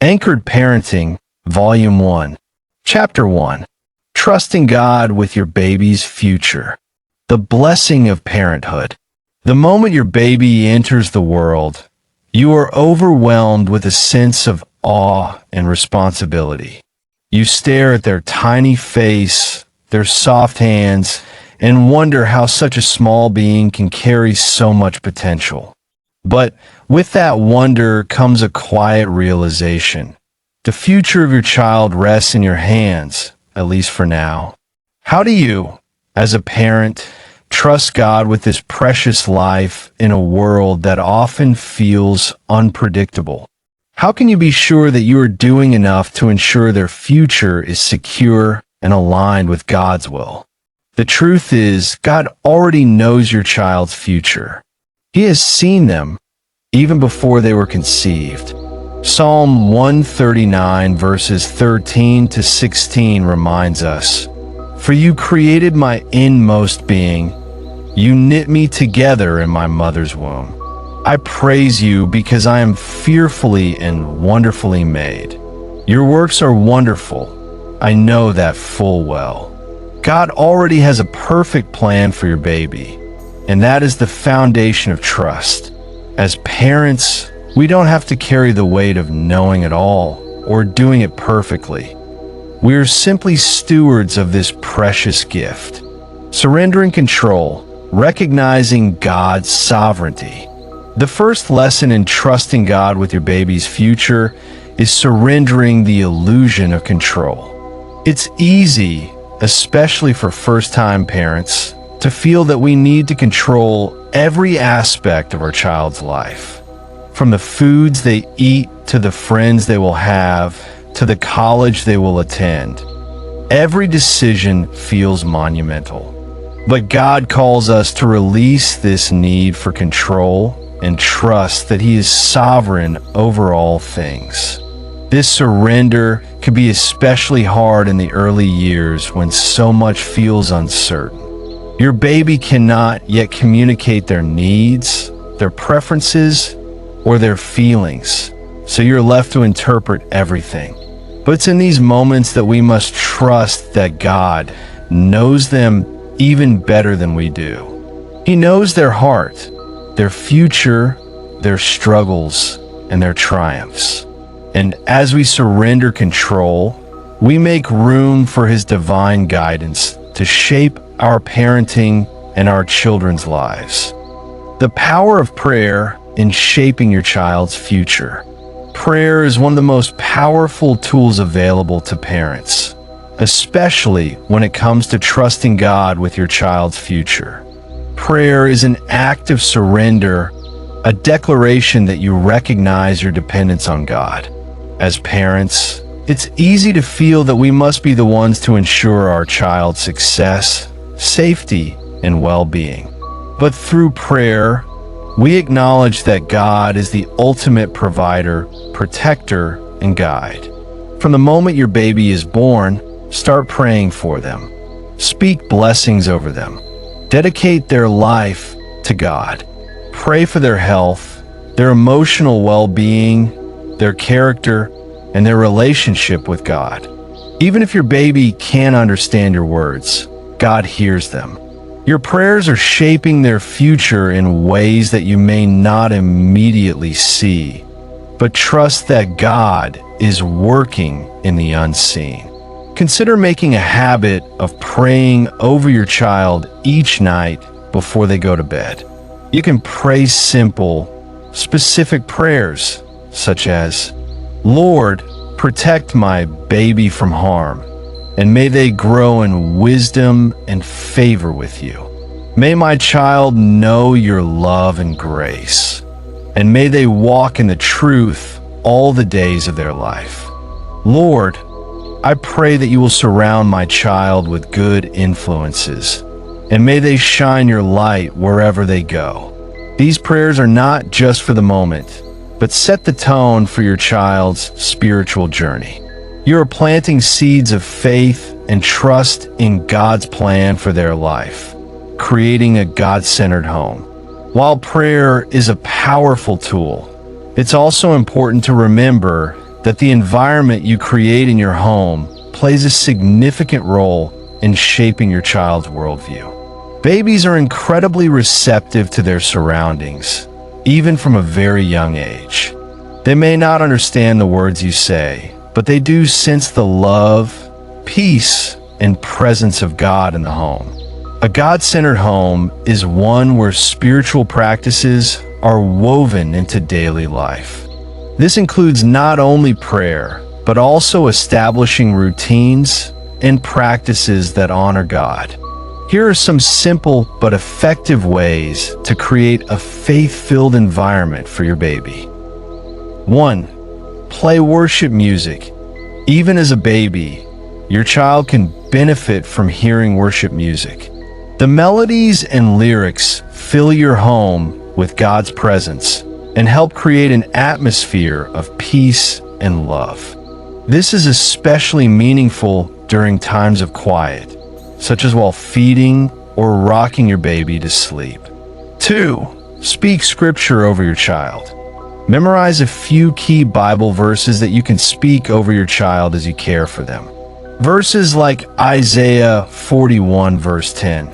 Anchored Parenting, Volume 1, Chapter 1, Trusting God with Your Baby's Future. The Blessing of Parenthood. The moment your baby enters the world, you are overwhelmed with a sense of awe and responsibility. You stare at their tiny face, their soft hands, and wonder how such a small being can carry so much potential. But with that wonder comes a quiet realization. The future of your child rests in your hands, at least for now. How do you, as a parent, trust God with this precious life in a world that often feels unpredictable? How can you be sure that you are doing enough to ensure their future is secure and aligned with God's will? The truth is, God already knows your child's future. He has seen them even before they were conceived. Psalm 139 verses 13 to 16 reminds us, "For you created my inmost being. You knit me together in my mother's womb. I praise you because I am fearfully and wonderfully made. Your works are wonderful. I know that full well." God already has a perfect plan for your baby, and that is the foundation of trust. As parents, we don't have to carry the weight of knowing it all or doing it perfectly. We are simply stewards of this precious gift. Surrendering control, recognizing God's sovereignty. The first lesson in trusting God with your baby's future is surrendering the illusion of control. It's easy, especially for first-time parents, to feel that we need to control every aspect of our child's life. From the foods they eat, to the friends they will have, to the college they will attend. Every decision feels monumental. But God calls us to release this need for control and trust that He is sovereign over all things. This surrender can be especially hard in the early years when so much feels uncertain. Your baby cannot yet communicate their needs, their preferences, or their feelings, so you're left to interpret everything. But it's in these moments that we must trust that God knows them even better than we do. He knows their heart, their future, their struggles, and their triumphs. And as we surrender control, we make room for His divine guidance to shape our parenting and our children's lives. The power of prayer in shaping your child's future. Prayer is one of the most powerful tools available to parents, especially when it comes to trusting God with your child's future. Prayer is an act of surrender, a declaration that you recognize your dependence on God. As parents, it's easy to feel that we must be the ones to ensure our child's success, safety, and well-being. But through prayer, we acknowledge that God is the ultimate provider, protector, and guide. From the moment your baby is born, start praying for them. Speak blessings over them. Dedicate their life to God. Pray for their health, their emotional well-being, their character, and their relationship with God. Even if your baby can't understand your words, God hears them. Your prayers are shaping their future in ways that you may not immediately see, but trust that God is working in the unseen. Consider making a habit of praying over your child each night before they go to bed. You can pray simple, specific prayers, such as, "Lord, protect my baby from harm, and may they grow in wisdom and favor with you. May my child know your love and grace, and may they walk in the truth all the days of their life. Lord, I pray that you will surround my child with good influences, and may they shine your light wherever they go." These prayers are not just for the moment, but set the tone for your child's spiritual journey. You are planting seeds of faith and trust in God's plan for their life, creating a God-centered home. While prayer is a powerful tool, it's also important to remember that the environment you create in your home plays a significant role in shaping your child's worldview. Babies are incredibly receptive to their surroundings, even from a very young age. They may not understand the words you say, but they do sense the love, peace, and presence of God in the home. A God-centered home is one where spiritual practices are woven into daily life. This includes not only prayer, but also establishing routines and practices that honor God. Here are some simple but effective ways to create a faith-filled environment for your baby. 1. Play worship music. Even as a baby, your child can benefit from hearing worship music. The melodies and lyrics fill your home with God's presence and help create an atmosphere of peace and love. This is especially meaningful during times of quiet, such as while feeding or rocking your baby to sleep. 2. Speak scripture over your child. Memorize a few key Bible verses that you can speak over your child as you care for them. Verses like Isaiah 41 verse 10.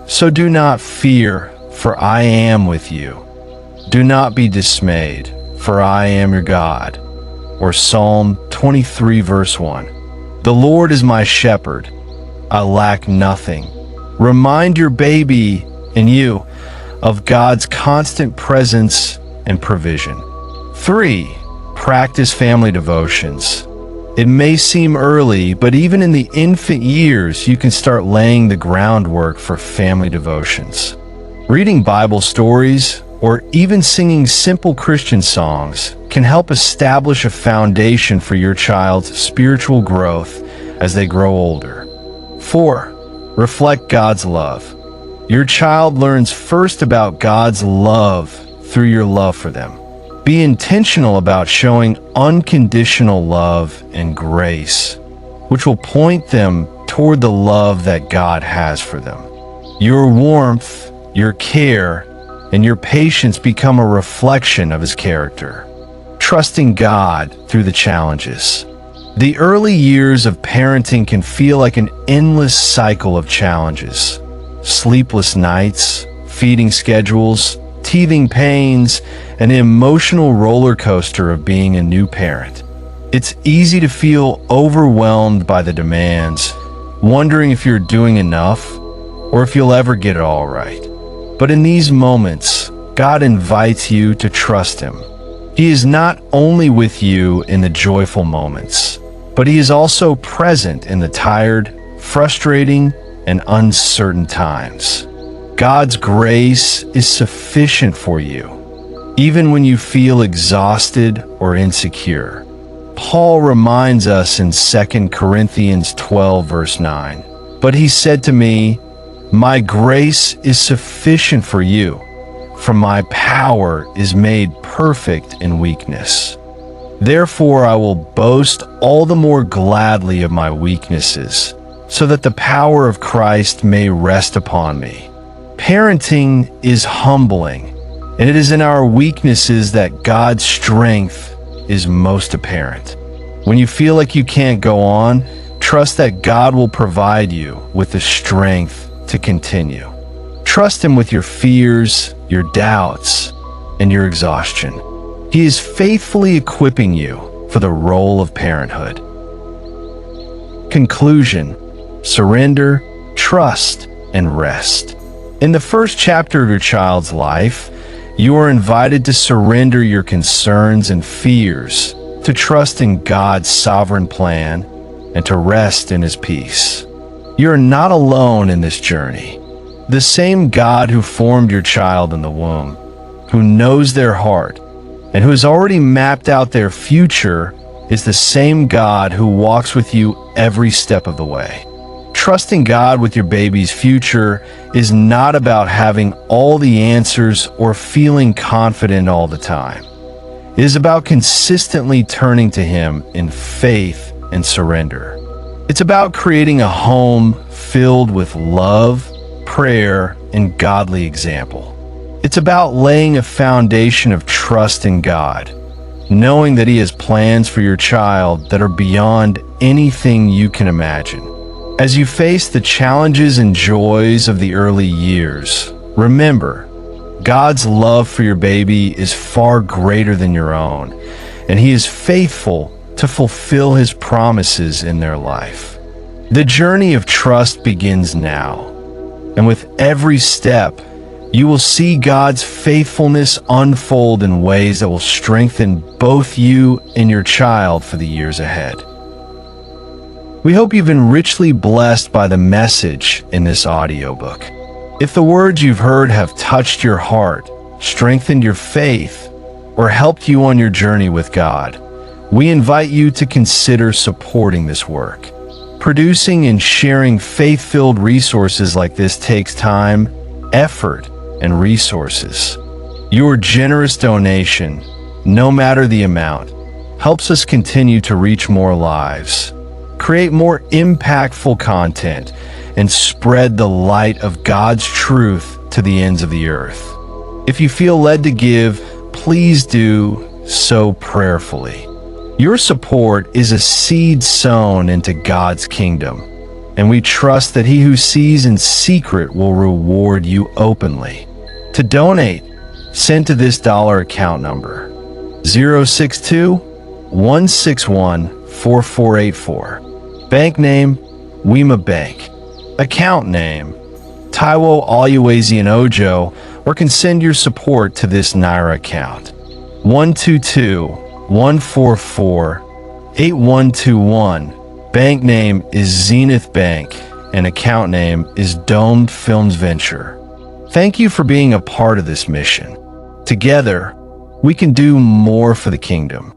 So do not fear, for I am with you. Do not be dismayed, for I am your God. Or Psalm 23 verse 1. The Lord is my shepherd. I lack nothing. Remind your baby and you of God's constant presence and provision. 3. Practice family devotions. It may seem early, but even in the infant years, you can start laying the groundwork for family devotions. Reading Bible stories or even singing simple Christian songs can help establish a foundation for your child's spiritual growth as they grow older. 4. Reflect God's love. Your child learns first about God's love through your love for them. Be intentional about showing unconditional love and grace, which will point them toward the love that God has for them. Your warmth, your care, and your patience become a reflection of His character. Trusting God through the challenges. The early years of parenting can feel like an endless cycle of challenges. Sleepless nights, feeding schedules, teething pains, an emotional roller coaster of being a new parent. It's easy to feel overwhelmed by the demands, wondering if you're doing enough or if you'll ever get it all right. But in these moments, God invites you to trust Him. He is not only with you in the joyful moments, but He is also present in the tired, frustrating, and uncertain times. God's grace is sufficient for you, even when you feel exhausted or insecure. Paul reminds us in 2 Corinthians 12 verse 9, "But he said to me, my grace is sufficient for you, for my power is made perfect in weakness. Therefore I will boast all the more gladly of my weaknesses, so that the power of Christ may rest upon me." Parenting is humbling, and it is in our weaknesses that God's strength is most apparent. When you feel like you can't go on, trust that God will provide you with the strength to continue. Trust Him with your fears, your doubts, and your exhaustion. He is faithfully equipping you for the role of parenthood. Conclusion: surrender, trust, and rest. In the first chapter of your child's life, you are invited to surrender your concerns and fears, to trust in God's sovereign plan, and to rest in His peace. You are not alone in this journey. The same God who formed your child in the womb, who knows their heart, and who has already mapped out their future, is the same God who walks with you every step of the way. Trusting God with your baby's future is not about having all the answers or feeling confident all the time. It is about consistently turning to Him in faith and surrender. It's about creating a home filled with love, prayer, and godly example. It's about laying a foundation of trust in God, knowing that He has plans for your child that are beyond anything you can imagine. As you face the challenges and joys of the early years, remember, God's love for your baby is far greater than your own, and He is faithful to fulfill His promises in their life. The journey of trust begins now, and with every step, you will see God's faithfulness unfold in ways that will strengthen both you and your child for the years ahead. We hope you've been richly blessed by the message in this audiobook. If the words you've heard have touched your heart, strengthened your faith, or helped you on your journey with God, we invite you to consider supporting this work. Producing and sharing faith-filled resources like this takes time, effort, and resources. Your generous donation, no matter the amount, helps us continue to reach more lives, create more impactful content, and spread the light of God's truth to the ends of the earth. If you feel led to give, please do so prayerfully. Your support is a seed sown into God's kingdom, and we trust that He who sees in secret will reward you openly. To donate, send to this dollar account number 062-161-4484. Bank name, Wema Bank. Account name, Taiwo Oluwaseun Ojo, or can send your support to this Naira account 122-144-8121. Bank name is Zenith Bank, and account name is Domed Films Venture. Thank you for being a part of this mission. Together, we can do more for the kingdom.